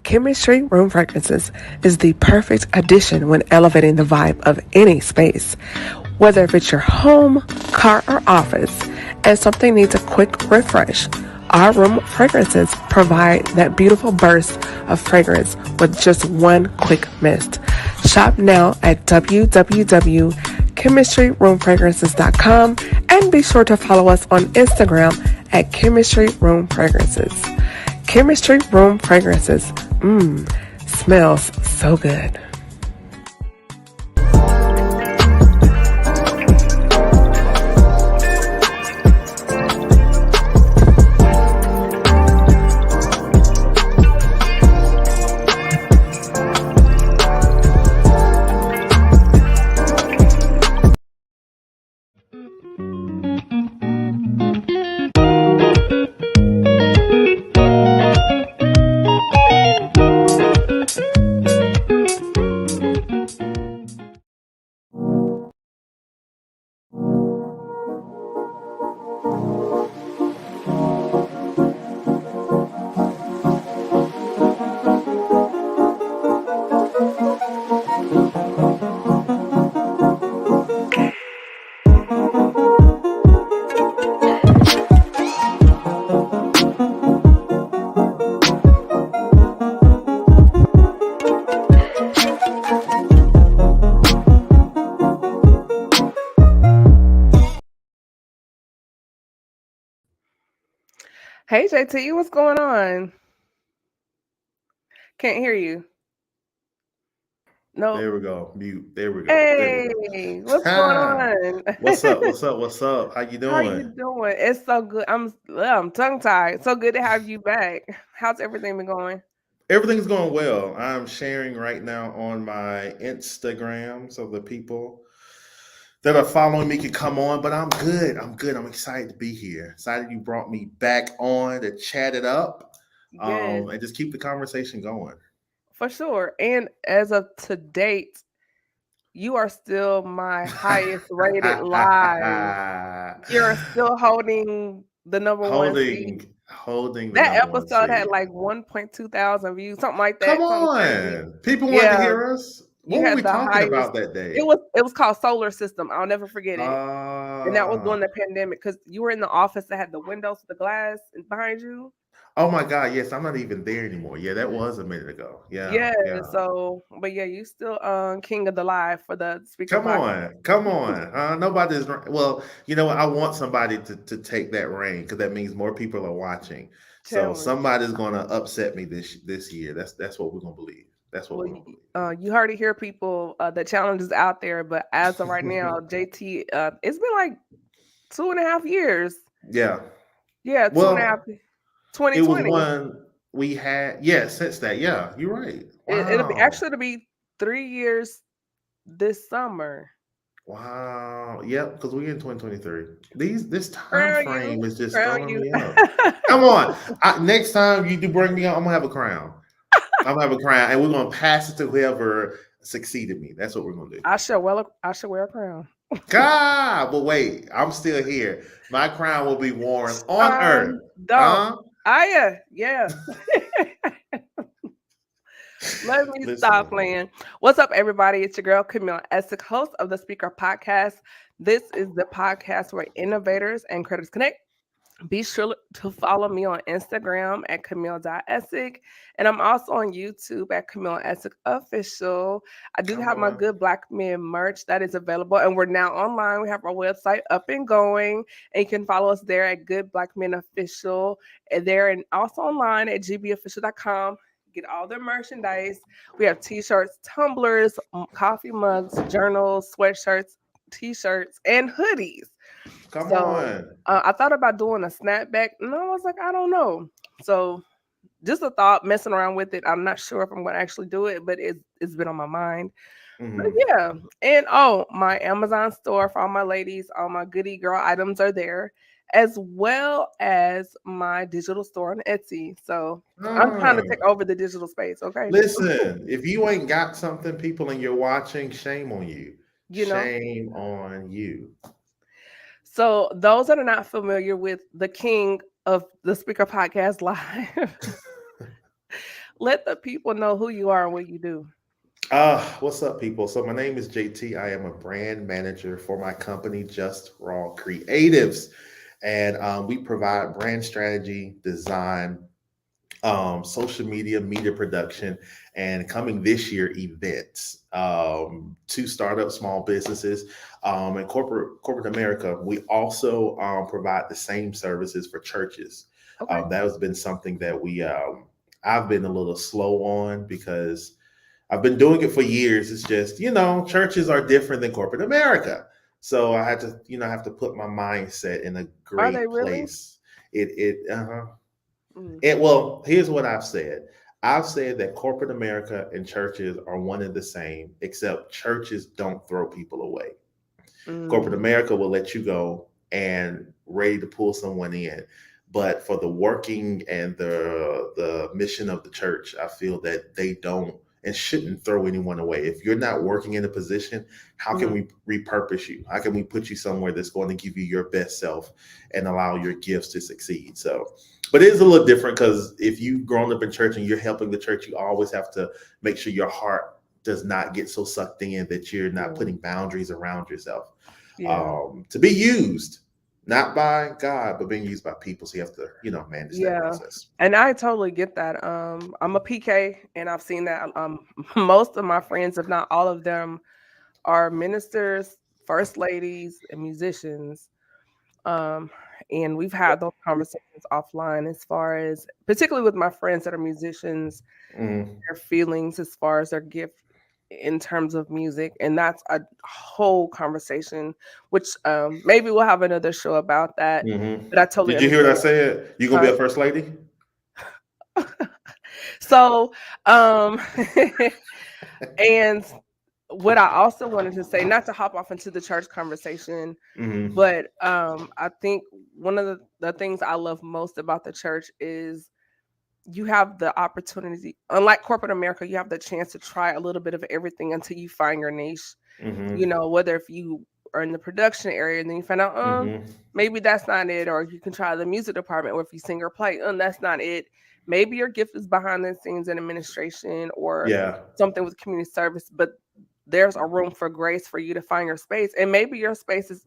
Chemistry Room Fragrances is the perfect addition when elevating the vibe of any space. Whether if it's your home, car, or office, and something needs a quick refresh, our room fragrances provide that beautiful burst of fragrance with just one quick mist. Shop now at www.chemistryroomfragrances.com and be sure to follow us on Instagram at Chemistry Room Fragrances. Chemistry Room Fragrances. Smells so good. Hey JaiTee, what's going on? Can't hear you. No. There we go. Mute. There we go. There we go. Hey, what's going Ha! on? What's up? What's up? What's up? How you How are you doing? doing? It's so good. I'm tongue tied. So good to have you back. How's everything been going? Everything's going well. I'm sharing right now on my Instagram so the people that are following me can come on, but I'm good. I'm good. I'm excited to be here. Excited you brought me back on to chat it up Yes, and just keep the conversation going. for sure. And as of to date, you are still my highest rated live. You're still holding the number one seat. holding the That number one episode had seat. like 1.2 thousand views, something like Come that, something crazy. on. People wanted to Yeah, hear us. you What were had we the talking highest. about that It day? was it was called Solar System. I'll never forget it. And that was Uh, during the pandemic because you were in the office that had the windows, the glass behind you. oh my God, yes, I'm not even there anymore. Yeah, that was a minute ago. Yeah, Yeah. yeah. So, but yeah, you still king of the live for the speaker Come podcast. on, come on. Nobody's well. You know what? I want somebody to take that reign because that means more people are watching. So Challenge. somebody's gonna upset me this year. That's what we're gonna believe. That's what Well, we're gonna believe. you heard it here, people. The challenge is out there, but as of right now, JT, it's been like 2.5 years. Yeah. Yeah, two and a half. Well, it was 2020. one we had. Yeah, since that. Yeah, you're right. It'll be Wow. it'll be 3 years this summer. Wow. Yep, because we're in 2023. This time Crown you, frame is just crown throwing you. me up. Come on. Next time you do bring me on, I'm gonna have a crown. I'm gonna have a crown, and we're gonna pass it to whoever succeeded me. That's what we're gonna do. I shall wear a crown. God, but wait, I'm still here. My crown will be worn on Um, earth. don't. Huh? Yeah. Let me stop Listen. playing. What's up, everybody? It's your girl Camille Essex, host of the Speaker Podcast. This is the podcast where innovators and creators connect. Be sure to follow me on Instagram at Camille.Essig. And I'm also on YouTube at Camille Essig Official. I do Come have my on. Good Black Men merch that is available. And we're now online. We have our website up and going. And you can follow us there at Good Black Men Official. And there and also online at gbofficial.com. Get all their merchandise. We have t-shirts, tumblers, coffee mugs, journals, sweatshirts, t-shirts, and hoodies. Come So on. I thought about doing a snapback, and I was like, I don't know. So just a thought, messing around with it. I'm not sure if I'm going to actually do it, but it's been on my mind. But Hmm. yeah, and oh, my Amazon store for all my ladies, all my goody girl items are there, as well as my digital store on Etsy. So I'm trying to take Ah. over the digital space. Okay, Listen, if you ain't got something, people, and you're watching, shame on you. you know. Shame on you. So those that are not familiar with the king of the Speaker Podcast Live. Let the people know who you are and what you do. What's up, people? So my name is JT. I am a brand manager for my company, Just Raw Creatives, and we provide brand strategy, design, social media production, and coming this year, events to startup small businesses and corporate America. We also provide the same services for churches. Okay. That has been something that I've been a little slow on because I've been doing it for years. It's just, churches are different than corporate America. So I had to, have to put my mindset in a Are they great really? place. Uh-huh. Mm, Well, here's what I've said. I've said that corporate America and churches are one and the same, except churches don't throw people away. Corporate mm, America will let you go and ready to pull someone in. But for the working and the mission of the church, I feel that they don't and shouldn't throw anyone away. If you're not working in a position, how can mm. we repurpose you? How can we put you somewhere that's going to give you your best self and allow your gifts to succeed? So, but it is a little different because if you've grown up in church and you're helping the church, you always have to make sure your heart does not get so sucked in that you're not Yeah. putting boundaries around yourself Yeah. to be used, not by God, but being used by people. So you have to, manage that Yeah. process. And I totally get that. I'm a PK and I've seen that most of my friends, if not all of them, are ministers, first ladies, and musicians. Um, and we've had those conversations offline as far as particularly with my friends that are musicians, Mm, their feelings as far as their gift in terms of music. And that's a whole conversation, which maybe we'll have another show about that. hmm But I totally Did you hear what I understand. said? You gonna be Huh? a first lady? So, and what I also wanted to say, not to hop off into the church conversation, hmm but I think one of the things I love most about the church is you have the opportunity, unlike corporate America, you have the chance to try a little bit of everything until you find your niche. hmm You know, whether if you are in the production area and then you find out, hmm maybe that's not it, or you can try the music department, or if you sing or play, that's not it. Maybe your gift is behind the scenes in administration or Yeah. something with community service, but there's a room for grace for you to find your space. And maybe your space is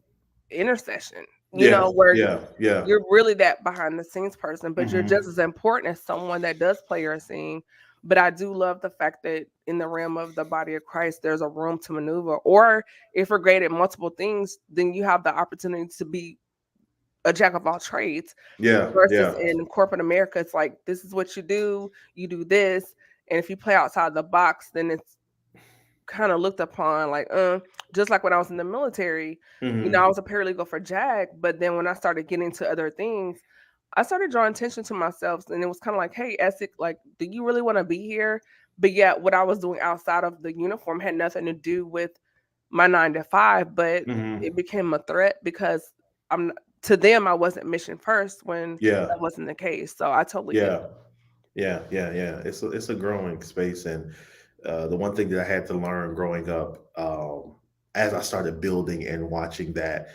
intercession, Yeah. where Yeah. Yeah. you're really that behind the scenes person, but you're just hmm as important as someone that does play or sing. But I do love the fact that in the realm of the body of Christ, there's a room to maneuver. Or if we're great at multiple things, then you have the opportunity to be a jack of all trades. Yeah. Versus Yeah. in corporate America, it's like this is what you do this, and if you play outside the box, then it's kind of looked upon like, just like when I was in the military, I hmm was a paralegal for JAG, but then when I started getting into other things, I started drawing attention to myself, and it was kind of like, hey, Essex, like, do you really want to be here? But yet, what I was doing outside of the uniform had nothing to do with my 9 to 5, but it hmm became a threat because I'm to them, I wasn't mission first when Yeah. that wasn't the case. So I totally get Yeah. Yeah, yeah, yeah. It's a growing space, and the one thing that I had to learn growing up, as I started building and watching that,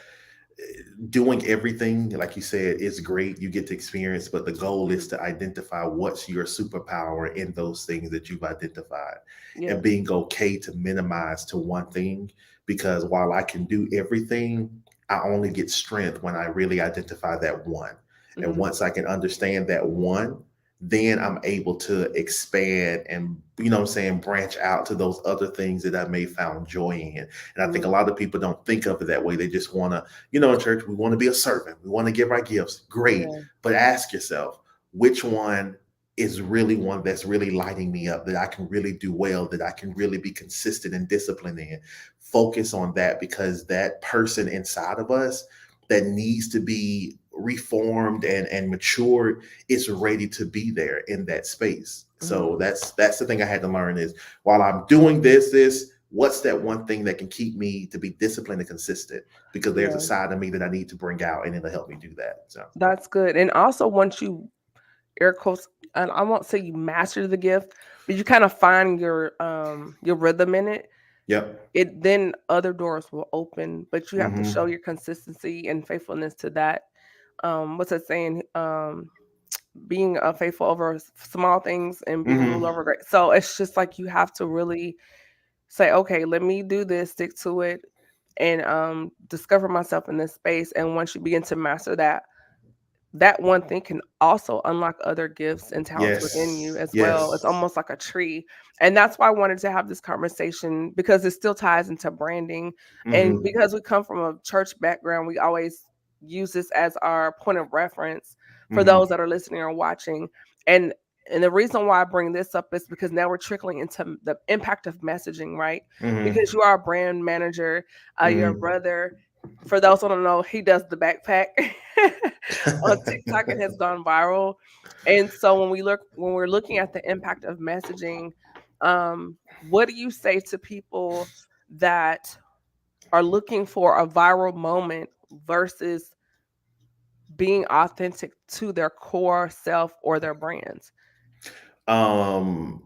doing everything like you said is great. You get to experience, but the goal it. is to identify what's your superpower in those things that you've identified, Yeah. and being okay to minimize to one thing. Because while I can do everything, I only get strength when I really identify that one. And Hmm. once I can understand that one, then I'm able to expand and, what I'm saying, branch out to those other things that I may found joy in. And I think a Hmm. lot of people don't think of it that way. They just want to, in church, we want to be a servant. We want to give our gifts. Great. Yeah. But ask yourself, which one is really one that's really lighting me up, that I can really do well, that I can really be consistent and disciplined in. Focus on that, because that person inside of us that needs to be reformed and matured is ready to be there in that space. Hmm. So that's the thing I had to learn is, while I'm doing this, what's that one thing that can keep me to be disciplined and consistent? Because there's a Yeah. side of me that I need to bring out, and it'll help me do that. So That's good. And also once you air quotes, and I won't say you master the gift, but you kind of find your rhythm in it, yep. it then other doors will open, but you have to show hmm your consistency and faithfulness to that. What's that saying? being faithful over small things and be rule Mm-hmm. over great. So it's just like you have to really say, okay, let me do this, stick to it, and discover myself in this space. And once you begin to master that, that one thing can also unlock other gifts and talents within you Yes. as well. It's Yes. almost like a tree. And that's why I wanted to have this conversation because it still ties into branding. And Mm-hmm. because we come from a church background, we always use this as our point of reference for Mm-hmm. those that are listening or watching. And and the reason why I bring this up is because now we're trickling into the impact of messaging, right? Mm-hmm. Because you are a brand manager, your Mm-hmm. brother, for those who don't know, he does the backpack on TikTok. It has gone viral, and so when we're looking at the impact of messaging, what do you say to people that are looking for a viral moment versus being authentic to their core self or their brands? um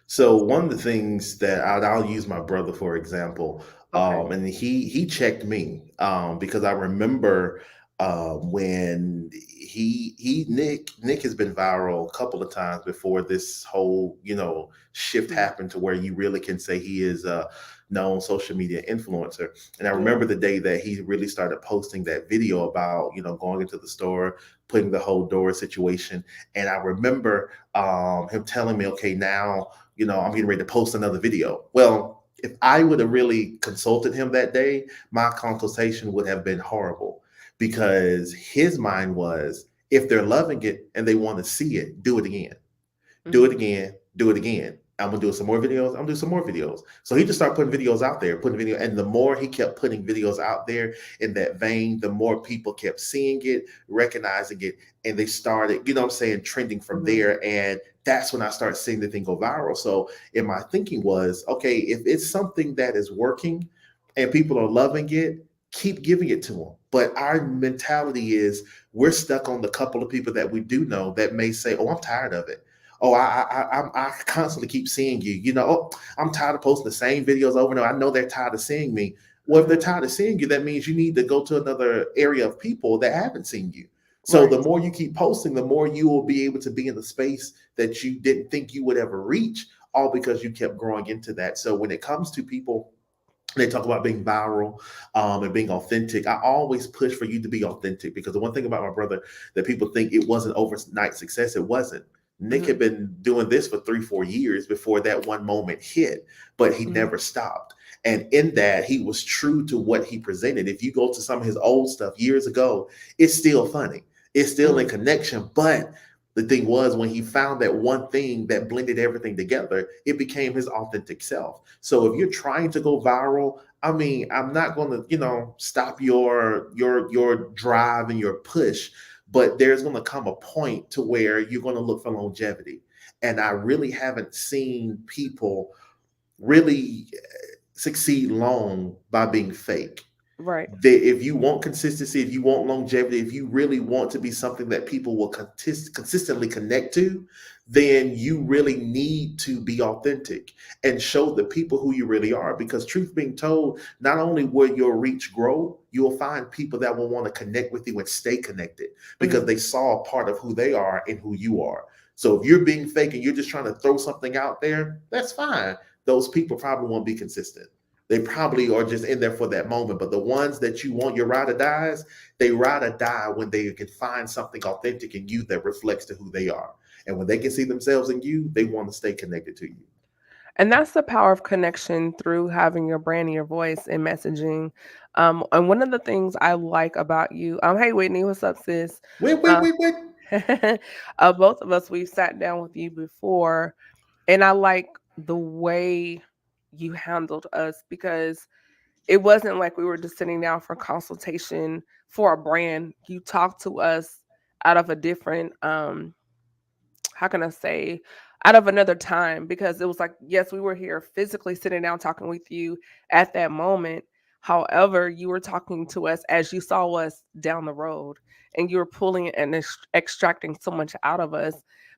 So one of the things that I'll use my brother for example, Okay. and he checked me because I remember when Nick has been viral a couple of times before this whole shift Mhm. happened to where you really can say he is a known social media influencer. And I Yeah. remember the day that he really started posting that video about going into the store, putting the whole door situation, and I remember him telling me, okay, now I'm getting ready to post another video. Well, if I would have really consulted him that day, my consultation would have been horrible because his mind was, if they're loving it and they want to see it, do it again, do it Mhm. again, do it again. I'm gonna do some more videos. I'm gonna do some more videos. So he just started putting videos out there, putting video, and the more he kept putting videos out there in that vein, the more people kept seeing it, recognizing it, and they started, trending from Mhm. there. And that's when I started seeing the thing go viral. So, in my thinking was, okay, if it's something that is working and people are loving it, keep giving it to them. But our mentality is we're stuck on the couple of people that we do know that may say, "Oh, I'm tired of it. Oh, I constantly keep seeing you. Oh, I'm tired of posting the same videos over and over. I know they're tired of seeing me. Well, if they're Mhm. tired of seeing you, that means you need to go to another area of people that haven't seen you. So Right. the more you keep posting, the more you will be able to be in the space that you didn't think you would ever reach, all because you kept growing into that. So when it comes to people, they talk about being viral and being authentic. I always push for you to be authentic because the one thing about my brother that people think it wasn't overnight success, it wasn't. Nick had Mhm. been doing this for 3-4 years before that one moment hit, but he Mhm. never stopped. And in that, he was true to what he presented. If you go to some of his old stuff years ago, it's still funny. It's still in Mhm. connection, but the thing was, when he found that one thing that blended everything together, it became his authentic self. So if you're trying to go viral, I mean, I'm not going to, stop your drive and your push, but there's going to come a point to where you're going to look for longevity. And I really haven't seen people really succeed long by being fake. Right. If you want consistency, if you want longevity, if you really want to be something that people will consistently connect to, then you really need to be authentic and show the people who you really are. Because, truth being told, not only will your reach grow, you'll find people that will want to connect with you and stay connected because Mhm. they saw a part of who they are and who you are. So if you're being fake and you're just trying to throw something out there, that's fine. Those people probably won't be consistent. They probably are just in there for that moment. But the ones that you want your ride or dies, they ride or die when they can find something authentic in you that reflects to who they are. And when they can see themselves in you, they want to stay connected to you. And that's the power of connection through having your brand and your voice and messaging. And one of the things I like about you, hey Whitney, what's up, sis? Wait, wait, Uh, wait, wait. both of us, we've sat down with you before, and I like the way you handled us because it wasn't like we were just sitting down for consultation for a brand. You talked to us out of a different how can I say, out of another time because it was like, yes, we were here physically sitting down talking with you at that moment. However, you were talking to us as you saw us down the road and you were pulling and extracting so much out of us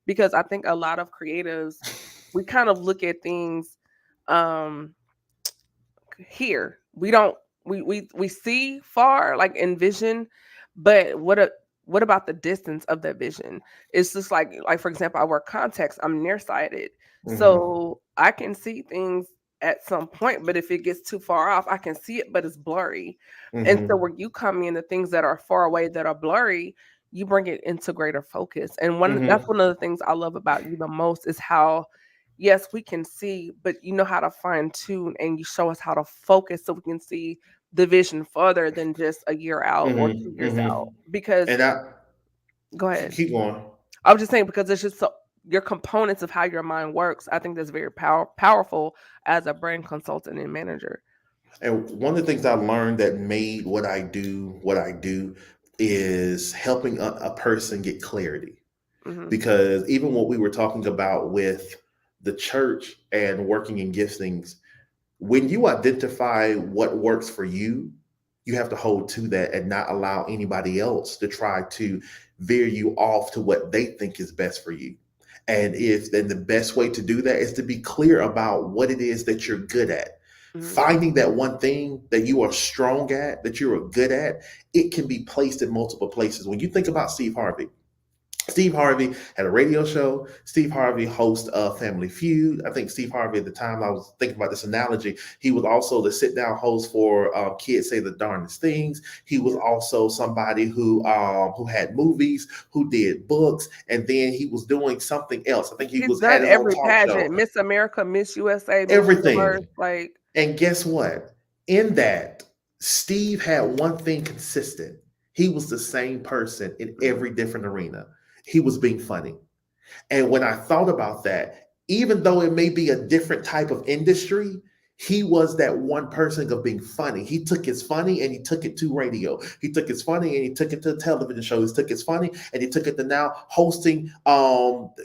because I think a lot of creatives, we kind of look at things um here. We don't we see far like envision, but what about the distance of that vision? It's just like for example, I wear contacts. I'm nearsighted, Mm-hmm. so I can see things at some point. But if it gets too far off, I can see it, but it's blurry. And so Mm-hmm. where you come in, the things that are far away that are blurry, you bring it into greater focus. And that's Mm-hmm. one of the things I love about you the most is how, yes, we can see, but you know how to fine tune and you show us how to focus so we can see the vision further than just a year out or Mm-hmm. 2 years Mm-hmm. out. Because And I go ahead. keep going. I was just saying because it's just so your components of how your mind works. I think that's very powerful as a brand consultant and manager. And one of the things I learned that made what I do is helping a person get clarity. Hmm. Because even what we were talking about with the church and working in giftings, when you identify what works for you, you have to hold to that and not allow anybody else to try to veer you off to what they think is best for you. And if then the best way to do that is to be clear about what it is that you're good at. Hmm. Finding that one thing that you are strong at, that you're good at, it can be placed in multiple places. When you think about Steve Harvey had a radio show. Steve Harvey hosts a Family Feud. I think Steve Harvey, at the time I was thinking about this analogy, he was also the sit down host for Kids Say the Darndest Things. He was Yeah. also somebody who had movies, who did books, and then he was doing something else. I think he He's was had done his own every talk show. pageant, Miss America, Miss USA, Miss Universe. Everything. Like, And guess what? In that, Steve had one thing consistent. He was the same person in mhm, every different arena. He was being funny. And when I thought about that, even though it may be a different type of industry, he was that one person of being funny. He took his funny and he took it to radio. He took his funny and he took it to television shows. He took his funny and he took it to now hosting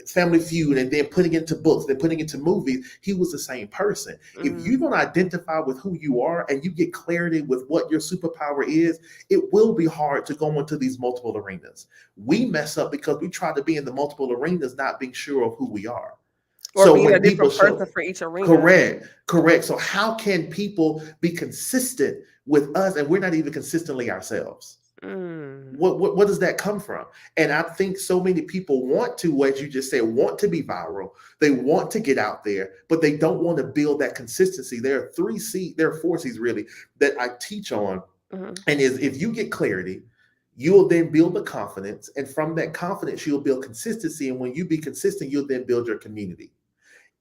Family Feud and then putting it into books, then putting it into movies. He was the same person. If you mhm. don't identify with who you are and you get clarity with what your superpower is, it will be hard to go into these multiple arenas. We mess up because we try to be in the multiple arenas, not being sure of who we are. Or So being a when people different person show, for each arena. correct. So how can people be consistent with us and we're not even consistently ourselves? Mm. What does that come from? And I think so many people want to, as you just said, want to be viral. They want to get out there, but they don't want to build that consistency. There are 4 C's really that I teach on. Mhm. And is if you get clarity, you will then build the confidence. And from that confidence, you'll build consistency. And when you be consistent, you'll then build your community.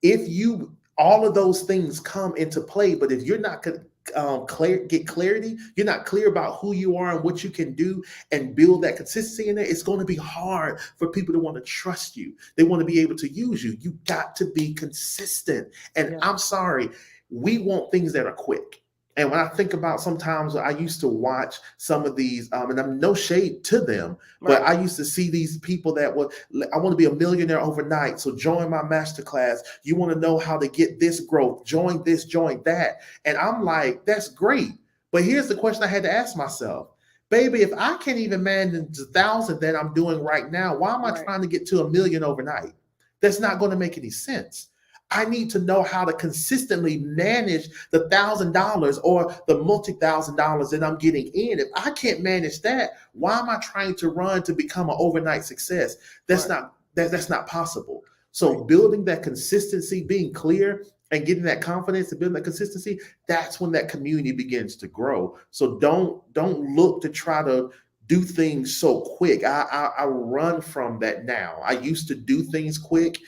If you all of those things come into play, but if you're not get clarity, you're not clear about who you are and what you can do and build that consistency in it, it's going to be hard for people to want to trust you. They want to be able to use you. You got to be consistent. And Yeah. I'm sorry, we want things that are quick. And when I think about sometimes I used to watch some of these, and I'm no shade to them, but Right. I used to see these people that were, I want to be a millionaire overnight. So join my masterclass. You want to know how to get this growth, join this, join that. And I'm like, that's great. But here's the question I had to ask myself. Baby, if I can't even manage the 1,000 that I'm doing right now, why am I Right. trying to get to 1 million overnight? That's not going to make any sense. I need to know how to consistently manage the $1,000 or the multi-$1,000 that I'm getting in. If I can't manage that, why am I trying to run to become an overnight success? Right. That's not possible. Right. So building that consistency, being clear and getting that confidence and building that consistency, that's when that community begins to grow. So don't look to try to do things so quick. I run from that now. I used to do things quick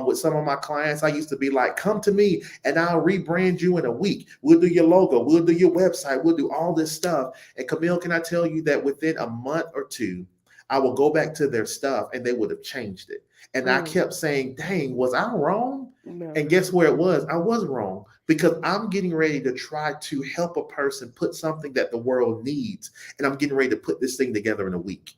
with some of my clients. I used to be like, come to me and I'll rebrand you in a week. We'll do your logo. We'll do your website. We'll do all this stuff. And Camille, can I tell you that within a month or two, I will go back to their stuff and they would have changed it. And I Mm. kept saying, dang, was I wrong? No. And guess where it was? I was wrong because I'm getting ready to try to help a person put something that the world needs. And I'm getting ready to put this thing together in a week.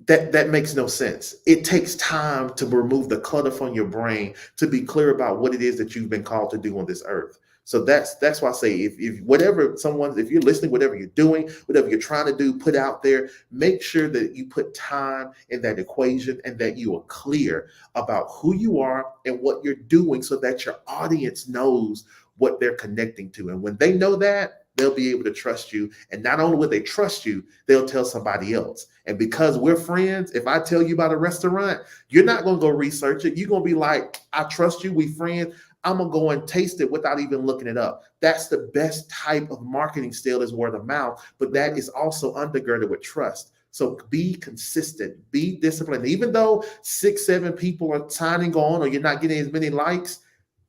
That makes no sense. It takes time to remove the clutter from your brain to be clear about what it is that you've been called to do on this earth. So that's why I say if you're listening, whatever you're doing, whatever you're trying to do, put out there, make sure that you put time in that equation and that you are clear about who you are and what you're doing so that your audience knows what they're connecting to. And when they know that, they'll be able to trust you. And not only will they trust you, they'll tell somebody else. And because we're friends, if I tell you about a restaurant, you're not going to go research it. You're going to be like, I trust you. We friends. I'm going to go and taste it without even looking it up. That's the best type of marketing still is word of mouth, but that is also undergirded with trust. So be consistent, be disciplined. Even though 6, 7 people are signing on or you're not getting as many likes,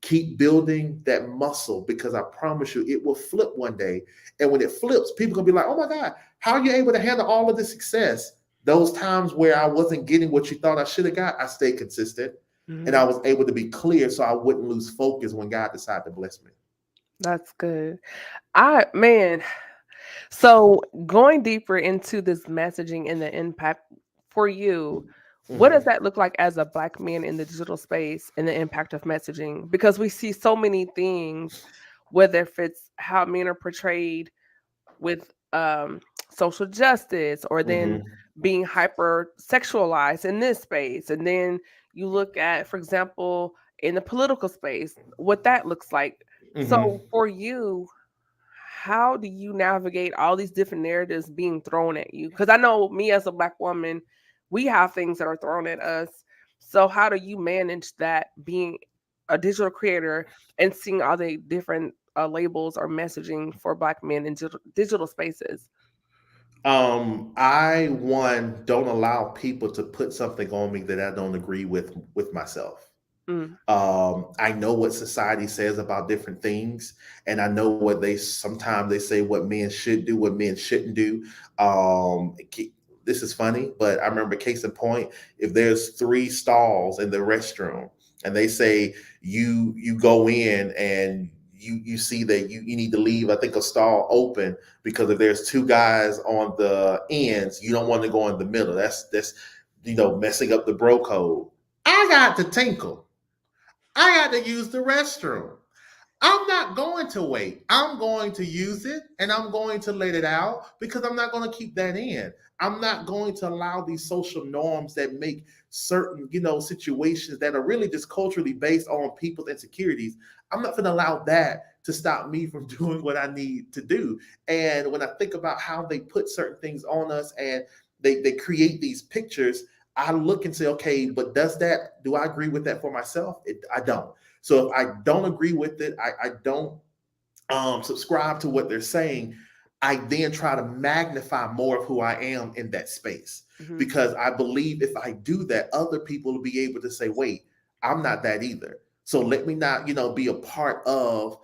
keep building that muscle because I promise you it will flip one day. And when it flips, people are gonna be like, oh my God, how are you able to handle all of this success? Those times where I wasn't getting what you thought I should have got, I stayed consistent and I was able to be clear so I wouldn't lose focus when God decided to bless me. That's good. Man, so going deeper into this messaging and the impact for you, what does Mhm. that look like as a Black man in the digital space and the impact of messaging? Because we see so many things, whether if it's how men are portrayed with social justice or then Mhm. being hyper sexualized in this space. And then you look at, for example, in the political space, what that looks like. Mhm. So for you, how do you navigate all these different narratives being thrown at you? Because I know me as a Black woman, we have things that are thrown at us. So how do you manage that being a digital creator and seeing all the different labels or messaging for Black men in digital spaces? I one don't allow people to put something on me that I don't agree with myself. Mm, I know what society says about different things, and I know what they sometimes they say what men should do, what men shouldn't do. Um, this is funny, but I remember case in point, if there's 3 stalls in the restroom and they say you go in and you see that you need to leave, I think a stall open because if there's 2 guys on the ends, you don't want to go in the middle. That's messing up the bro code. I got to tinkle. I got to use the restroom. I'm not going to wait. I'm going to use it and I'm going to let it out because I'm not going to keep that in. I'm not going to allow these social norms that make certain, situations that are really just culturally based on people's insecurities. I'm not going to allow that to stop me from doing what I need to do. And when I think about how they put certain things on us and they create these pictures, I look and say, okay, but do I agree with that for myself? I don't. So if I don't agree with it, I don't subscribe to what they're saying, I then try to magnify more of who I am in that space. hmm Because I believe if I do that, other people will be able to say, wait, I'm not that either. So let me not, be a part of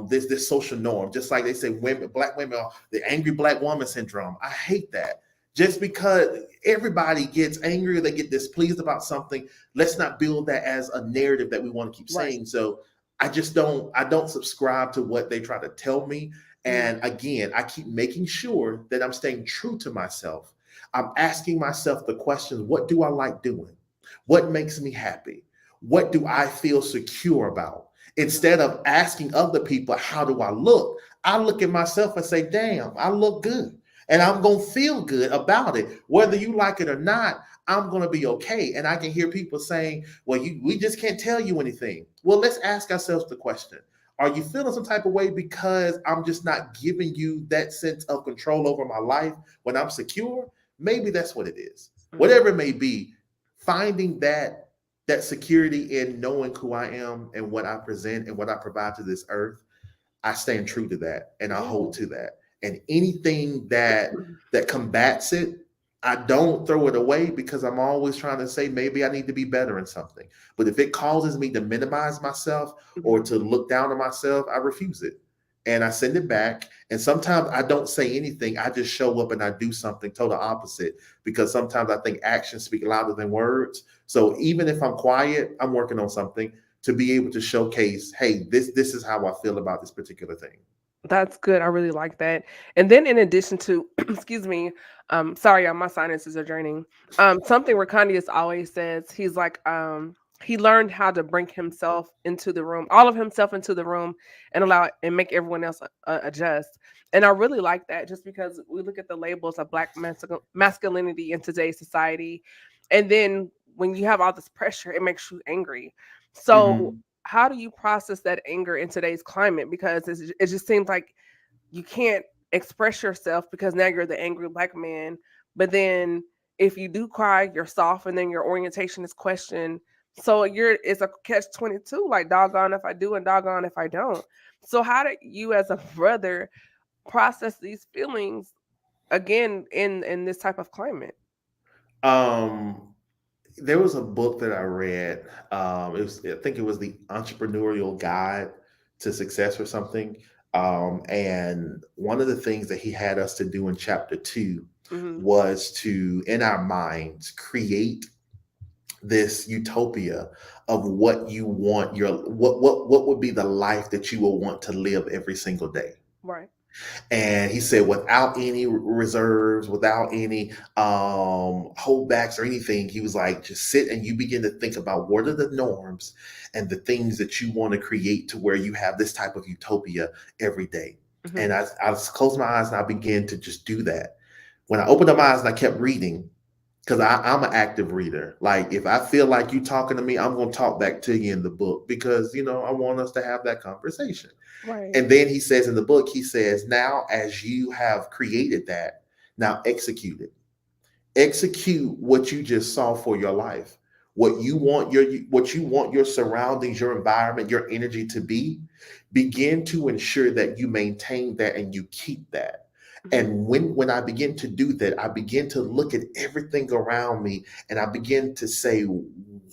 this social norm. Just like they say black women are the angry black woman syndrome. I hate that. Just because everybody gets angry or they get displeased about something, let's not build that as a narrative that we want to keep Right. saying. So I don't subscribe to what they try to tell me. Mm, And again, I keep making sure that I'm staying true to myself. I'm asking myself the questions, what do I like doing? What makes me happy? What do I feel secure about? mhm. Instead of asking other people, how do I look? I look at myself and say, damn, I look good. And I'm going to feel good about it. Whether you like it or not, I'm going to be okay. And I can hear people saying, well, we just can't tell you anything. Well, let's ask ourselves the question. Are you feeling some type of way because I'm just not giving you that sense of control over my life when I'm secure? Maybe that's what it is. Mhm. Whatever it may be, finding that security in knowing who I am and what I present and what I provide to this earth, I stand true to that and I Yeah. hold to that. And anything that combats it, I don't throw it away because I'm always trying to say maybe I need to be better in something. But if it causes me to minimize myself or Mhm. to look down on myself, I refuse it. And I send it back. And sometimes I don't say anything. I just show up and I do something total opposite because sometimes I think actions speak louder than words. So even if I'm quiet, I'm working on something to be able to showcase, hey, this is how I feel about this particular thing. That's good. I really like that. And then in addition to, excuse me, sorry, my sinuses are draining. Something Rakandius always says, he's like, he learned how to bring himself into the room, all of himself into the room, and allow and make everyone else adjust. And I really like that, just because we look at the labels of black masculinity in today's society, and then when you have all this pressure, it makes you angry. So Mm-hmm. how do you process that anger in today's climate? Because it just seems like you can't express yourself because now you're the angry black man. But then if you do cry, you're soft, and then your orientation is questioned. So it's a catch-22, like doggone if I do and doggone if I don't. So how do you as a brother process these feelings again in this type of climate? Um, there was a book that I read. I think it was the Entrepreneurial Guide to Success or something. And one of the things that he had us to do in chapter two Hmm. was to, in our minds, create this utopia of what you want what would be the life that you will want to live every single day. Right. And he said, without any reserves, without any holdbacks or anything, he was like, just sit and you begin to think about what are the norms and the things that you want to create to where you have this type of utopia every day. Hmm. And I closed my eyes and I began to just do that. When I opened up my eyes and I kept reading, because I'm an active reader. Like if I feel like you talking to me, I'm going to talk back to you in the book because, I want us to have that conversation. Right. And then he says in the book, he says, now as you have created that, now execute it. Execute what you just saw for your life. What you want your surroundings, your environment, your energy to be. Begin to ensure that you maintain that and you keep that. Hmm. And when I begin to do that, I begin to look at everything around me and I begin to say,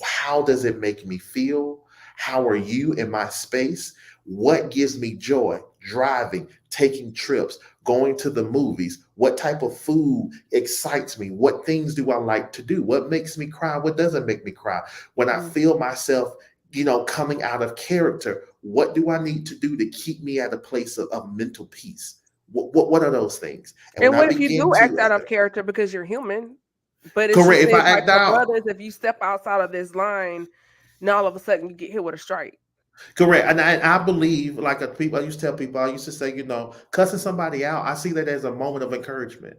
how does it make me feel? How are you in my space? What gives me joy? Driving, taking trips, going to the movies. What type of food excites me? What things do I like to do? What makes me cry? What doesn't make me cry? When I Hmm. feel myself, coming out of character, what do I need to do to keep me at a place of mental peace? What are those things? And when And I what if you begin do act to, out of character because you're human? But it just correct, if seems I like act for out, brothers, if you step outside of this line, now all of a sudden you get hit with a strike. correct. And I believe, like people, I used to tell people, I used to say, cussing somebody out, I see that as a moment of encouragement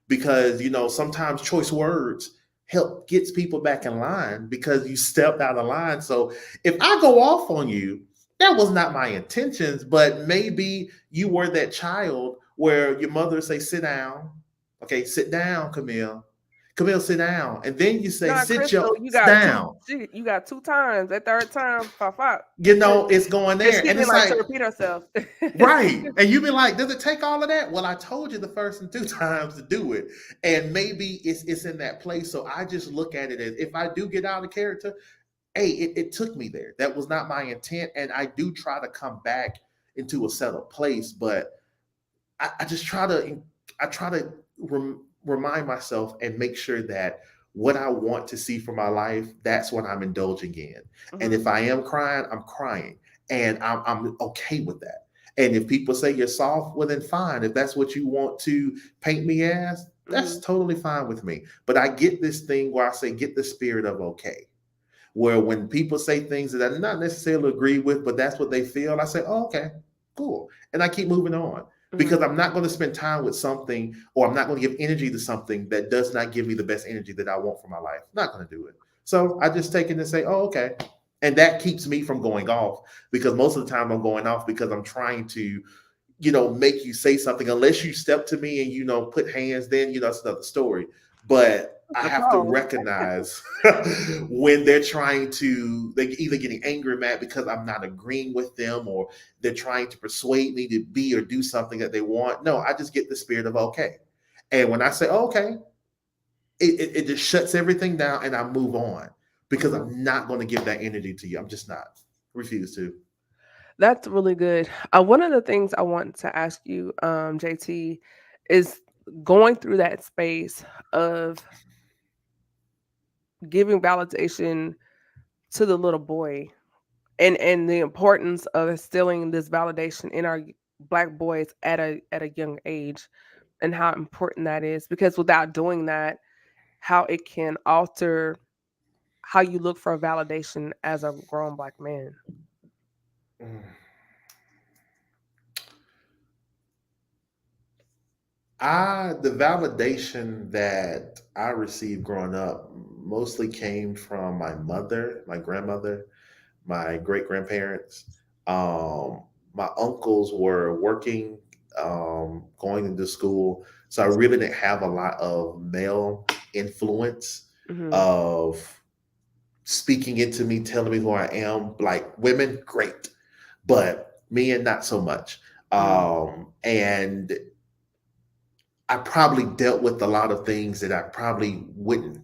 because, sometimes choice words help gets people back in line because you stepped out of line. So if I go off on you, that was not my intentions, but maybe you were that child where your mother say, sit down. Okay, sit down, Camille. Camille, sit down. And then you say, Nah, sit Crystal, your you got two. down. You got two times. That third time, pop up. It's through. It's going Cause there. she And didn't it's like to like, repeat herself. right. And you be like, does it take all of that? Well, I told you the first and two times to do it. And maybe it's in that place. So I just look at it as if I do get out of character, hey, it took me there. That was not my intent. And I do try to come back into a settled place, but I just try to remind myself and make sure that what I want to see for my life, that's what I'm indulging in. And Hmm. if I am crying, I'm crying, and I'm okay with that. And if people say you're soft, well then fine. If that's what you want to paint me as, that's Hmm. totally fine with me. But I get this thing where I say get the spirit of okay, where when people say things that I not necessarily agree with, but that's what they feel, I say, oh, okay, cool. And I keep moving on Hmm. because I'm not going to spend time with something or I'm not going to give energy to something that does not give me the best energy that I want for my life. I'm not going to do it. So I just take it and say, oh, okay. And that keeps me from going off because most of the time I'm going off because I'm trying to make you say something unless you step to me and, put hands, then, that's another story. But I The have to pause. recognize when they're either getting angry or mad because I'm not agreeing with them or they're trying to persuade me to be or do something that they want. No, I just get the spirit of okay. And when I say okay, it just shuts everything down and I move on because Hmm. I'm not going to give that energy to you. I'm just not. Refuse to. That's really good. One of the things I want to ask you, JT, is going through that space of giving validation to the little boy, and the importance of instilling this validation in our black boys at a young age, and how important that is, because without doing that, how it can alter how you look for validation as a grown black man. Mm. The validation that I received growing up mostly came from my mother, my grandmother, my great grandparents. Um, my uncles were working going into school. So I really didn't have a lot of male influence Mm-hmm. of speaking into me, telling me who I am. Like women, great, but men, not so much. And I probably dealt with a lot of things that I probably would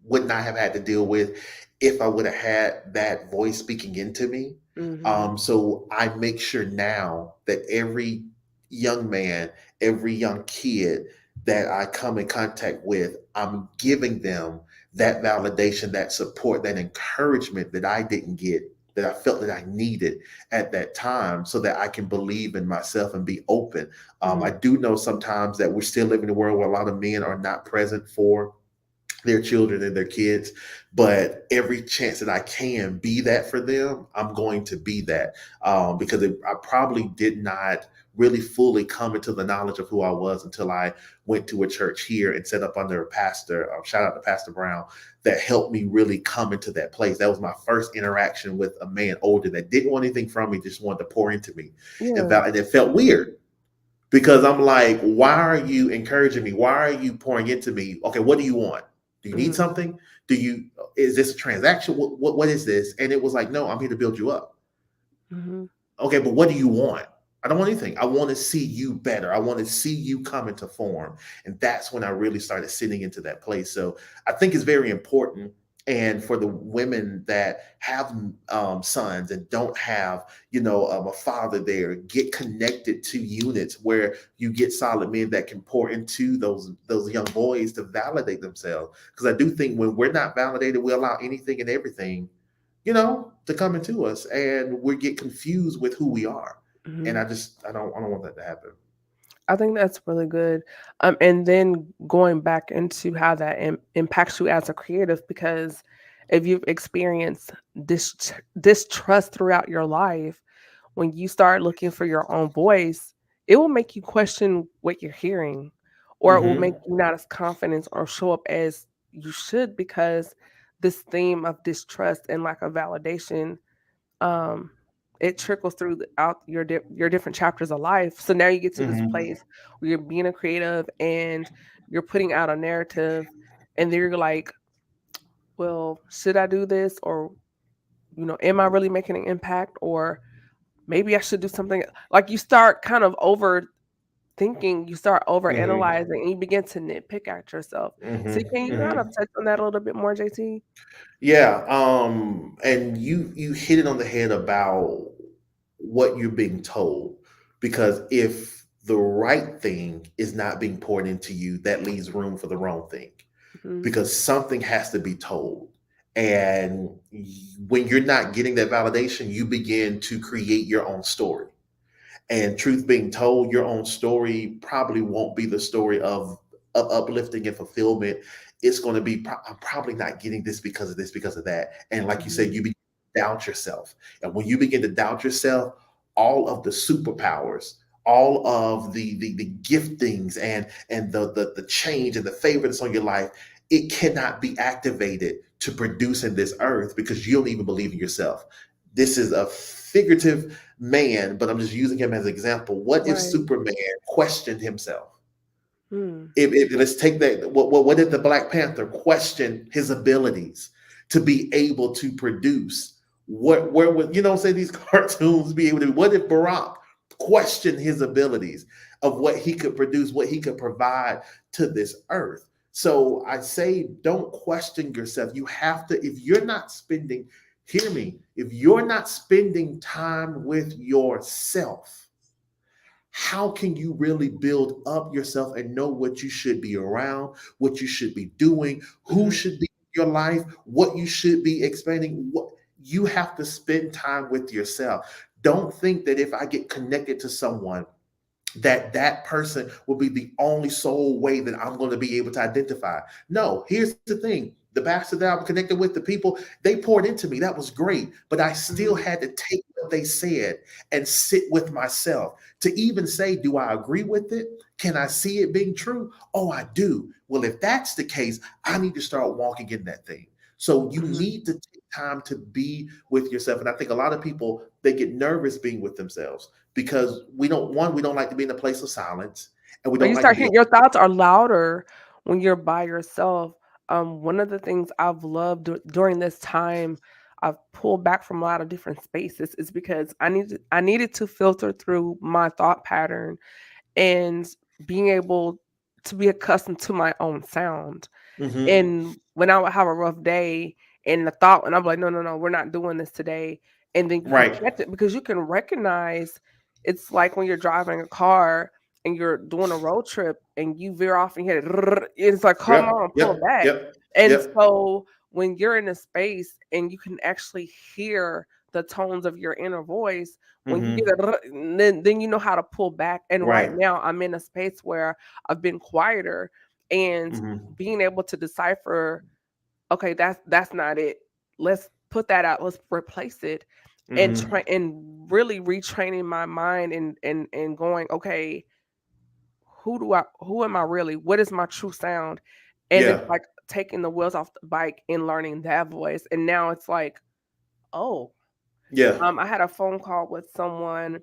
not have had to deal with if I would have had that voice speaking into me. Mm-hmm. So I make sure now that every young man, every young kid that I come in contact with, I'm giving them that validation, that support, that encouragement that I didn't get, that I felt that I needed at that time, so that I can believe in myself and be open. I Mm-hmm. do know sometimes that we're still living in a world where a lot of men are not present for their children and their kids, but every chance that I can be that for them, I'm going to be that, because I probably did not really fully come into the knowledge of who I was until I went to a church here and set up under a pastor. Shout out to Pastor Brown, that helped me really come into that place. That was my first interaction with a man older that didn't want anything from me, just wanted to pour into me, Yeah. and it felt weird because I'm like, why are you encouraging me? Why are you pouring into me? Okay, what do you want? Do you need Mm-hmm. something? Is this a transaction? What is this? And it was like, no, I'm here to build you up. Mm-hmm. Okay, but what do you want? I don't want anything. I want to see you better. I want to see you come into form. And that's when I really started sitting into that place. So I think it's very important. And for the women that have sons and don't have, a father there, get connected to units where you get solid men that can pour into those young boys to validate themselves. Because I do think when we're not validated, we allow anything and everything, to come into us, and we get confused with who we are. And Mm-hmm. I don't want that to happen. I think that's really good. And then going back into how that impacts you as a creative, because if you've experienced distrust throughout your life, when you start looking for your own voice, it will make you question what you're hearing, or it will make Mm-hmm. you not as confident or show up as you should, because this theme of distrust and lack of validation, um it trickles through out your different chapters of life. So now you get to this Mm-hmm. place where you're being a creative and you're putting out a narrative, and then you're like, well, should I do this, or am I really making an impact, or maybe I should do something. Like, you start kind of overthinking, you start over Mm-hmm. analyzing, and you begin to nitpick at yourself. So can Mm-hmm. you kind of Mm-hmm. touch on that a little bit more, JT? Yeah. And you hit it on the head about what you're being told. Because if the right thing is not being poured into you, that leaves room for the wrong thing, Hmm. because something has to be told. And when you're not getting that validation, you begin to create your own story. And truth being told, your own story probably won't be the story of uplifting and fulfillment. It's going to be, I'm probably not getting this because of this, because of that. And like you said, Hmm. you begin to doubt yourself. And when you begin to doubt yourself, all of the superpowers, all of the giftings and the change and the favor that's on your life, it cannot be activated to produce in this earth, because you don't even believe in yourself. This is a figurative man, but I'm just using him as an example. What if Right. Superman questioned himself? Hmm. If let's take that, what did the Black Panther question his abilities to be able to produce? Where would, say, these cartoons be able to? What if Barack questioned his abilities of what he could produce, what he could provide to this earth? So I say, don't question yourself. You have to, if you're not spending, hear me, if you're not spending time with yourself, how can you really build up yourself and know what you should be around, what you should be doing, who Hmm. should be in your life, what you should be expanding? What you have to spend time with yourself. Don't think that if I get connected to someone, that person will be the only sole way that I'm going to be able to identify. No, here's the thing. The pastor that I'm connected with, the people, they poured into me. That was great. But I still Hmm. had to take what they said and sit with myself to even say, do I agree with it? Can I see it being true? Oh, I do. Well, if that's the case, I need to start walking in that thing. So you Mhm. need to take time to be with yourself. And I think a lot of people, they get nervous being with themselves because we don't like to be in a place of silence, and we Or don't you like to start be. hearing your thoughts are louder when you're by yourself. One of the things I've loved during this time, I've pulled back from a lot of different spaces, is because I needed to filter through my thought pattern and being able to be accustomed to my own sound. Mm-hmm. And when I would have a rough day and the thought, and I'm like, no, no, no, we're not doing this today. And then you can Right. catch it because you can recognize it's like when you're driving a car and you're doing a road trip and you veer off and you hit it. It's like, come Yep. on, pull Yep. back. Yep. And Yep. so when you're in a space and you can actually hear the tones of your inner voice, when you get Mm-hmm. then you know how to pull back. And right Right. now I'm in a space where I've been quieter and Mm-hmm. being able to decipher, okay, that's not it. Let's put that out. Let's replace it, and try Mm-hmm. and really retraining my mind and going, okay, who am I really? What is my true sound? And it's Yeah. like taking the wheels off the bike and learning that voice. And now it's like, oh, Yeah. I had a phone call with someone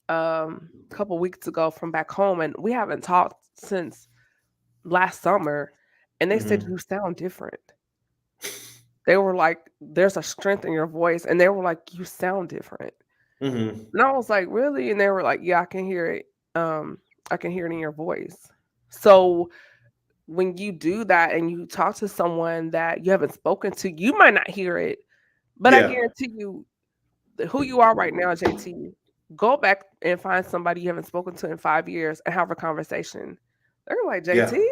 a couple weeks ago from back home, and we haven't talked since last summer, and they said Mm-hmm. you sound different. They were like, "There's a strength in your voice," and they were like, "You sound different." Mm-hmm. And I was like, "Really?" And they were like, "Yeah, I can hear it. I can hear it in your voice." So when you do that and you talk to someone that you haven't spoken to, you might not hear it, but I Yeah. guarantee you, who you are right now, JT, go back and find somebody you haven't spoken to in 5 years and have a conversation. They're like, Yeah. JT, you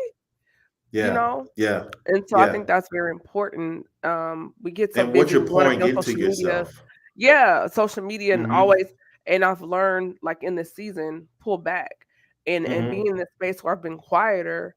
Yeah. know, Yeah. and so I Yeah. think that's very important. We get so And busy, what we you're wanna pouring be on into social media. yourself. Yeah, social media and Mm-hmm. always, and I've learned, like, in this season, pull back. And being Mm-hmm. in this space where I've been quieter,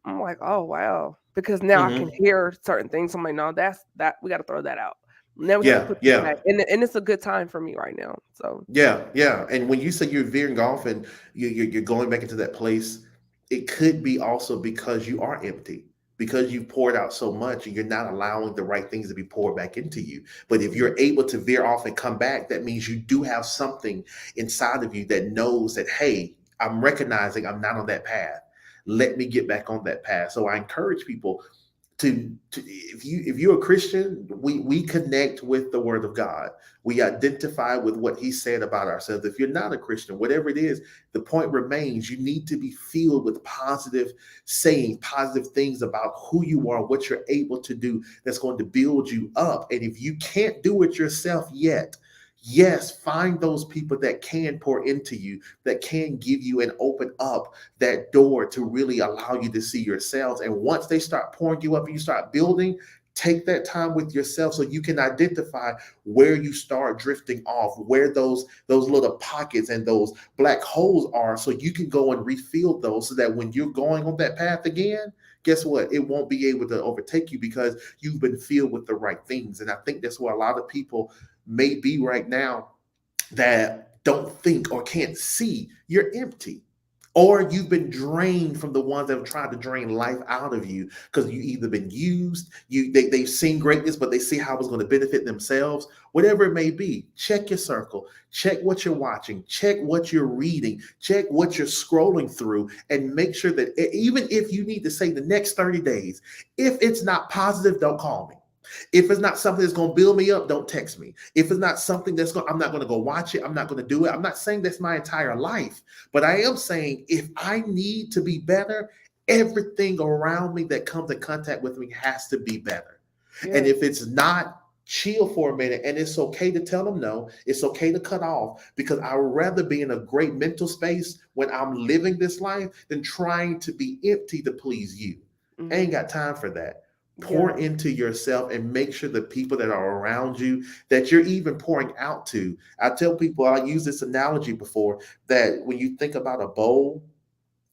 I'm like, "Oh, wow." Because now I can Mm-hmm. hear certain things. I'm like, "No, that we gotta throw that out. Now we have to Yeah. put this Yeah. back." And it's a good time for me right now, so Yeah, yeah. And when you say you're veering off and you're going back into that place, it could be also because you are empty, because you've poured out so much and you're not allowing the right things to be poured back into you. But if mhm, you're able to veer off and come back, that means you do have something inside of you that knows that, hey, I'm recognizing I'm not on that path. Let me get back on that path. So I encourage people to if you're a Christian, we connect with the word of God. We identify with what he said about ourselves. If you're not a Christian, whatever it is, the point remains you need to be filled with positive saying, positive things about who you are, what you're able to do that's going to build you up. And if you can't do it yourself yet, yes, find those people that can pour into you, that can give you and open up that door to really allow you to see yourselves. And once they start pouring you up and you start building, take that time with yourself so you can identify where you start drifting off, where those little pockets and those black holes are, so you can go and refill those so that when you're going on that path again, guess what? It won't be able to overtake you because you've been filled with the right things. And I think that's where a lot of people may be right now, that don't think or can't see you're empty, or you've been drained from the ones that have tried to drain life out of you because you either been used, they've seen greatness but they see how it's going to benefit themselves. Whatever it may be, check your circle, check what you're watching, check what you're reading, check what you're scrolling through, and make sure that even if you need to say the next 30 days, if it's not positive, don't call me. If it's not something that's going to build me up, don't text me. If it's not something that's going, I'm not going to go watch it. I'm not going to do it. I'm not saying that's my entire life, but I am saying if I need to be better, everything around me that comes in contact with me has to be better. And yes, if it's not, chill for a minute, and it's okay to tell them no. It's okay to cut off, because I would rather be in a great mental space when I'm living this life than trying to be empty to please you. I ain't mhm, got time for that. Pour yeah, into yourself and make sure the people that are around you, that you're even pouring out to. I tell people, I use this analogy before, that when you think about a bowl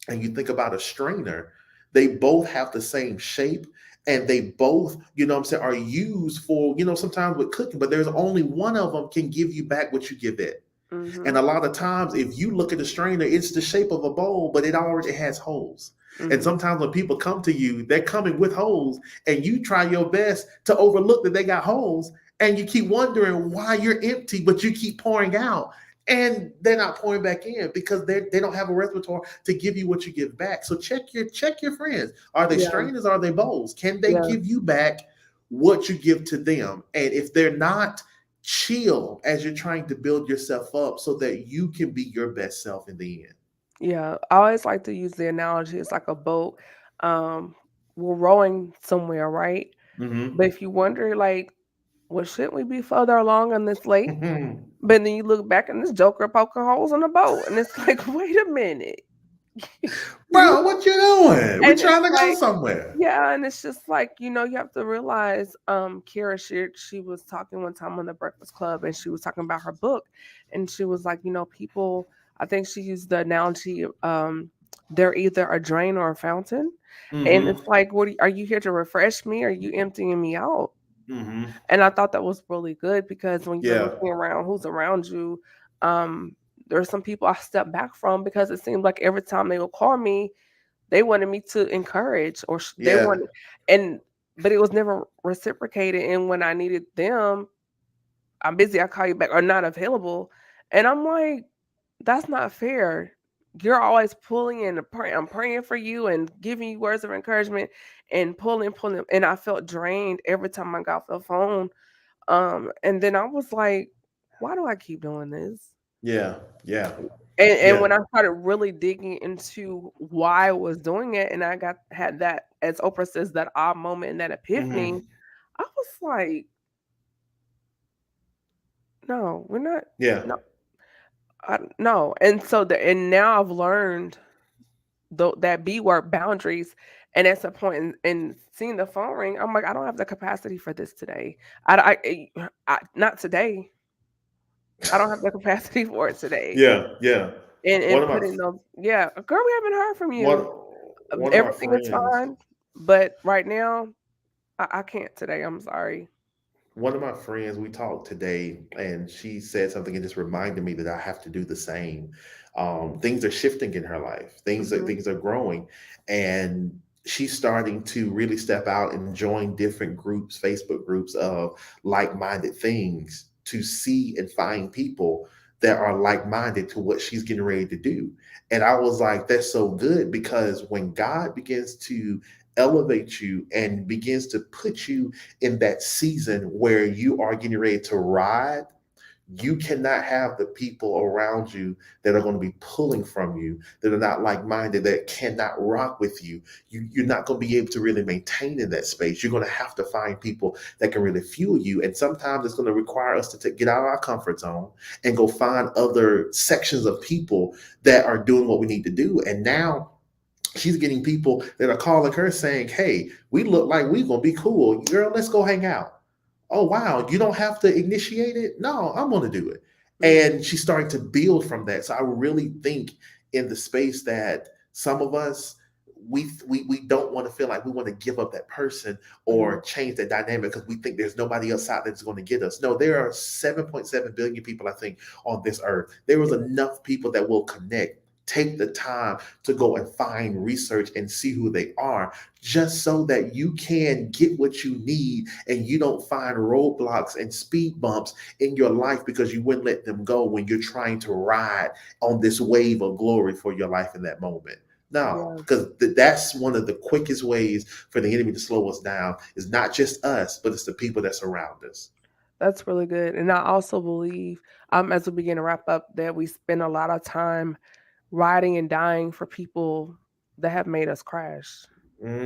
and you think about a strainer, they both have the same shape, and they both, I'm saying, are used for, sometimes with cooking, but there's only one of them can give you back what you give it. And mhm, a lot of times, if you look at the strainer, it's the shape of a bowl, but it already has holes. And sometimes when people come to you, they're coming with holes, and you try your best to overlook that they got holes, and you keep wondering why you're empty, but you keep pouring out. And they're not pouring back in because they don't have a repertoire to give you what you give back. So check your friends. Are they Yeah. strainers? Are they bowls? Can they Yeah. give you back what you give to them? And if they're not, chill as you're trying to build yourself up so that you can be your best self in the end. Yeah. I always like to use the analogy. It's like a boat. Um, we're rowing somewhere, right? But Mm-hmm. if you wonder, like, well, shouldn't we be further along on this lake? But then you look back and this joker poking holes in the boat, and it's like, wait a minute. You Bro, what you doing? We and it's trying to go like, somewhere. yeah, and it's just like, you have to realize, Kara shared, she was talking one time on the Breakfast Club, and she was talking about her book, and she was like, people, I think she used the analogy, they're either a drain or a fountain. And Mm-hmm. it's like, are you here to refresh me, or are you emptying me out? Mm-hmm. And I thought that was really good, because when you're Yeah. looking around who's around you, um, there's some people I step back from, because it seemed like every time they would call me, they wanted me to encourage, or they Yeah. wanted, and but it was never reciprocated. And when I needed them, I'm busy, I call you back, or not available. And I'm like, that's not fair. You're always pulling in, I'm praying for you and giving you words of encouragement, and pulling. And I felt drained every time I got off the phone. And then I was like, why do I keep doing this? Yeah. Yeah. And Yeah. when I started really digging into why I was doing it, and I had that, as Oprah says, that aha moment and that epiphany, Mm-hmm. I was like, no, we're not, Yeah. no, no. And so and now I've learned that B word, boundaries. And at some point in seeing the phone ring, I'm like, I don't have the capacity for this today. Not today. I don't have the capacity for it today. Yeah. Yeah. One And of my putting those, yeah, girl, we haven't heard from one you. one of my Everything is friends fine, but right now, I can't today. I'm sorry. one of my friends, we talked today, and she said something and just reminded me that I have to do the same. Things are shifting in her life. Mhm. Things are growing, and she's starting to really step out and join different groups, Facebook groups of like-minded things, to see and find people that are like-minded to what she's getting ready to do. And I was like, that's so good, because when God begins to elevate you and begins to put you in that season where you are getting ready to ride, you cannot have the people around you that are going to be pulling from you, that are not like-minded, that cannot rock with you. You're not going to be able to really maintain in that space. You're going to have to find people that can really fuel you. And sometimes it's going to require us to get out of our comfort zone and go find other sections of people that are doing what we need to do. And now she's getting people that are calling her saying, hey, we look like we're going to be cool. Girl, let's go hang out. Oh, wow. You don't have to initiate it. No, I'm going to do it. Mhm. And she's starting to build from that. So I really think in the space that some of us, we don't want to feel like we want to give up that person Mhm. or change that dynamic because we think there's nobody else out there that's going to get us. No, there are 7.7 billion people, I think, on this earth. There is Yeah. enough people that will connect. Take the time to go and find research and see who they are, just so that you can get what you need and you don't find roadblocks and speed bumps in your life because you wouldn't let them go when you're trying to ride on this wave of glory for your life in that moment. No, Yeah. because that's one of the quickest ways for the enemy to slow us down. Is not just us, but it's the people that surround us. That's really good. And I also believe, as we begin to wrap up, that we spend a lot of time riding and dying for people that have made us crash. Come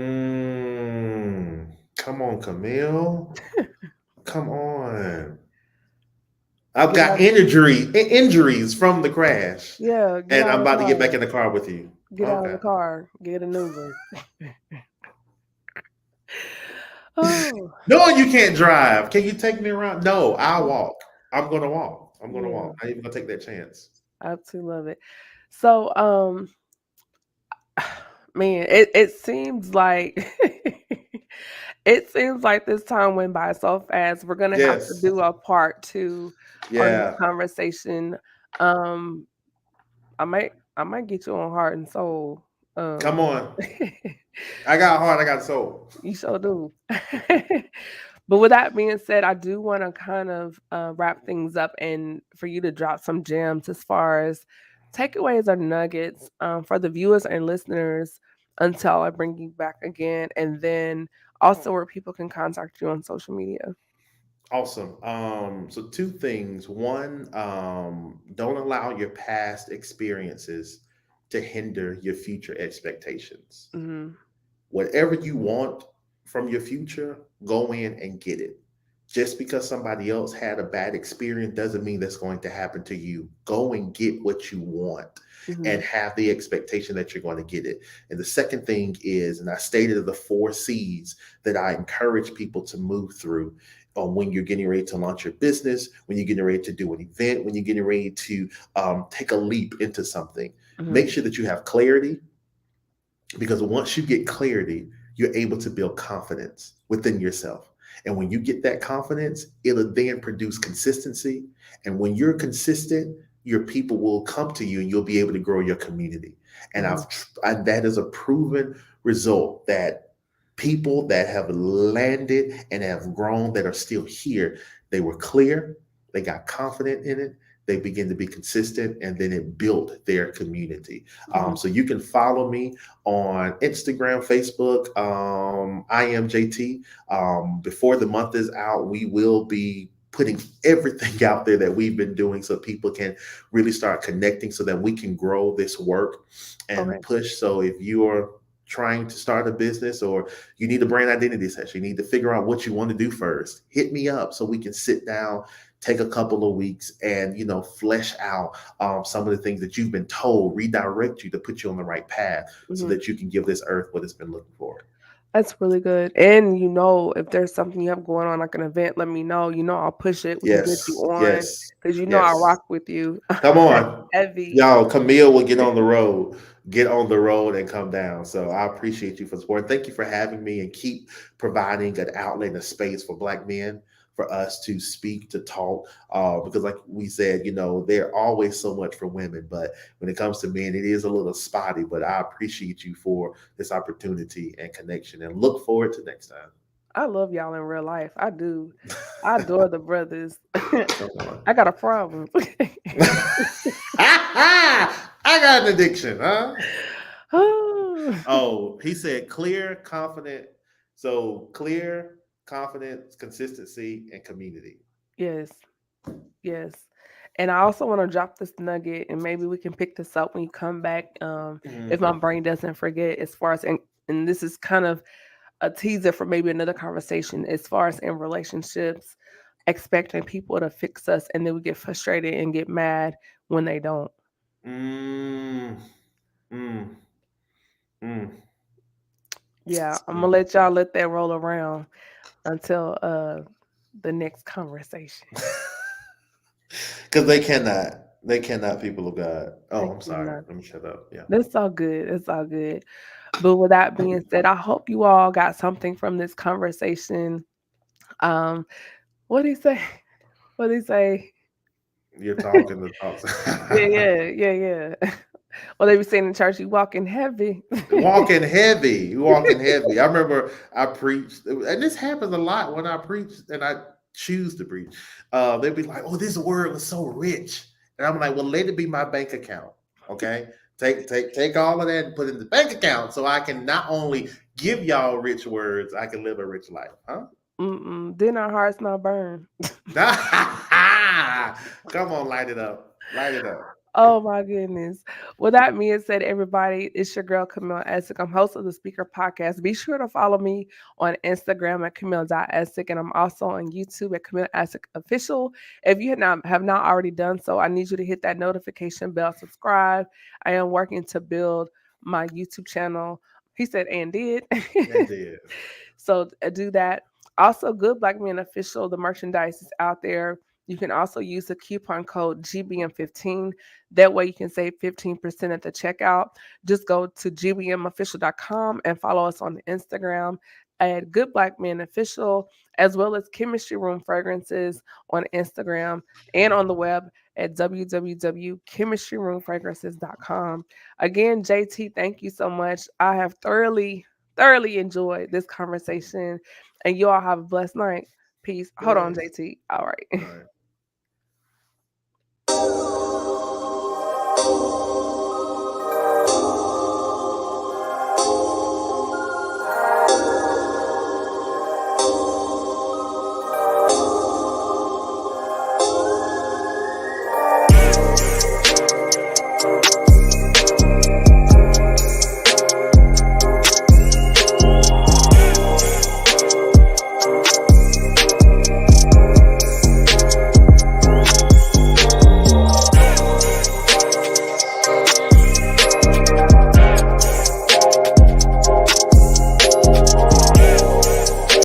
on, Camille. Come on. I've Get got out, injuries from the crash, get and out I'm of the about to get back car. in the car with you. Get out of Okay. the car. Get an Uber. Oh, No, you can't drive. Can you take me around? No, I'll walk. I'm gonna walk. I'm gonna yeah, walk. I ain't even gonna take that chance. I absolutely love it. So, man, it seems like it seems like this time went by so fast. We're gonna have to Yes. do a part two on this Yeah. conversation. Um, I might get you on Heart and Soul. Come Um, on. I got heart, I got soul. you sure do. But with that being said, I do want to kind of wrap things up and for you to drop some gems as far as takeaways or nuggets for the viewers and listeners until I bring you back again. And then also where people can contact you on social media. Awesome. So two things. One, don't allow your past experiences to hinder your future expectations. Hmm. Whatever you want from your future, go in and get it. Just because somebody else had a bad experience doesn't mean that's going to happen to you. Go and get what you want Hmm. and have the expectation that you're going to get it. And the second thing is, and I stated the 4 C's that I encourage people to move through on when you're getting ready to launch your business, when you're getting ready to do an event, when you're getting ready to take a leap into something. Hmm. Make sure that you have clarity, because once you get clarity, you're able to build confidence within yourself. And when you get that confidence, it'll then produce consistency. And when you're consistent, your people will come to you and you'll be able to grow your community. And Hmm. that is a proven result that people that have landed and have grown that are still here, they were clear, they got confident in it, they begin to be consistent, and then it built their community. Hmm. So you can follow me on Instagram, Facebook. I am JaiTee. Before the month is out, we will be putting everything out there that we've been doing so people can really start connecting so that we can grow this work and Okay. push. So if you're trying to start a business or you need a brand identity session, you need to figure out what you want to do first, hit me up so we can sit down, take a couple of weeks, and flesh out some of the things that you've been told, redirect you to put you on the right path so Hmm. that you can give this earth what it's been looking for. That's really good. And if there's something you have going on, like an event, let me know. I'll push it. We can get you Yes, on yes, because I yes. rock with you. Come on. Heavy. Y'all, Camille will get on the road and come down. So I appreciate you for support. Thank you for having me and keep providing an outlet and a space for Black men for us to speak, to talk. Because, like we said, there always so much for women, but when it comes to men, it is a little spotty. But I appreciate you for this opportunity and connection and look forward to next time. I love y'all in real life. I do. I adore the brothers. Come on. I got a problem. I got an addiction, huh? Oh, Oh, he said clear, confident. So clear, confidence, consistency, and community. yes, yes. And I also want to drop this nugget, and maybe we can pick this up when you come back. If my Mhm. brain doesn't forget, as far as and this is kind of a teaser for maybe another conversation as far as in relationships, expecting people to fix us and then we get frustrated and get mad when they don't. Mm, mm, mm, Yeah, I'm gonna mm. let y'all let that roll around until the next conversation. Because they cannot, people of God. Oh, Thank I'm you, sorry. man. Let me shut up. Yeah. That's all good. It's all good. But with that being said, I hope you all got something from this conversation. Um, what do you say? What do you say? You're talking the talk. Yeah, yeah, yeah, yeah. Well, they be saying in church, you walking heavy. Walking heavy, walking heavy. I remember I preached, and this happens a lot when I preach and I choose to preach. They'd be like, "Oh, this word was so rich," and I'm like, "Well, let it be my bank account, okay? Take all of that and put it in the bank account, so I can not only give y'all rich words, I can live a rich life, huh?" Mm-mm. Then our hearts not burn. Come on, light it up, light it up. Oh my goodness. Well, that being said, everybody, it's your girl Camille Essick. I'm host of the Speaker Podcast. Be sure to follow me on Instagram at Camille.Essick, and I'm also on YouTube at Camille Essick Official. If you have not already done so, I need you to hit that notification bell, subscribe. I am working to build my YouTube channel. He said and did. That did. So do that. Also, Good Black Men Official, the merchandise is out there. You can also use the coupon code GBM15. That way you can save 15% at the checkout. Just go to gbmofficial.com and follow us on Instagram at Good Black Men Official, as well as Chemistry Room Fragrances on Instagram and on the web at www.chemistryroomfragrances.com. Again, JT, thank you so much. I have thoroughly enjoyed this conversation, and you all have a blessed night. Peace. Hold on, Bless. JT. All right. All right.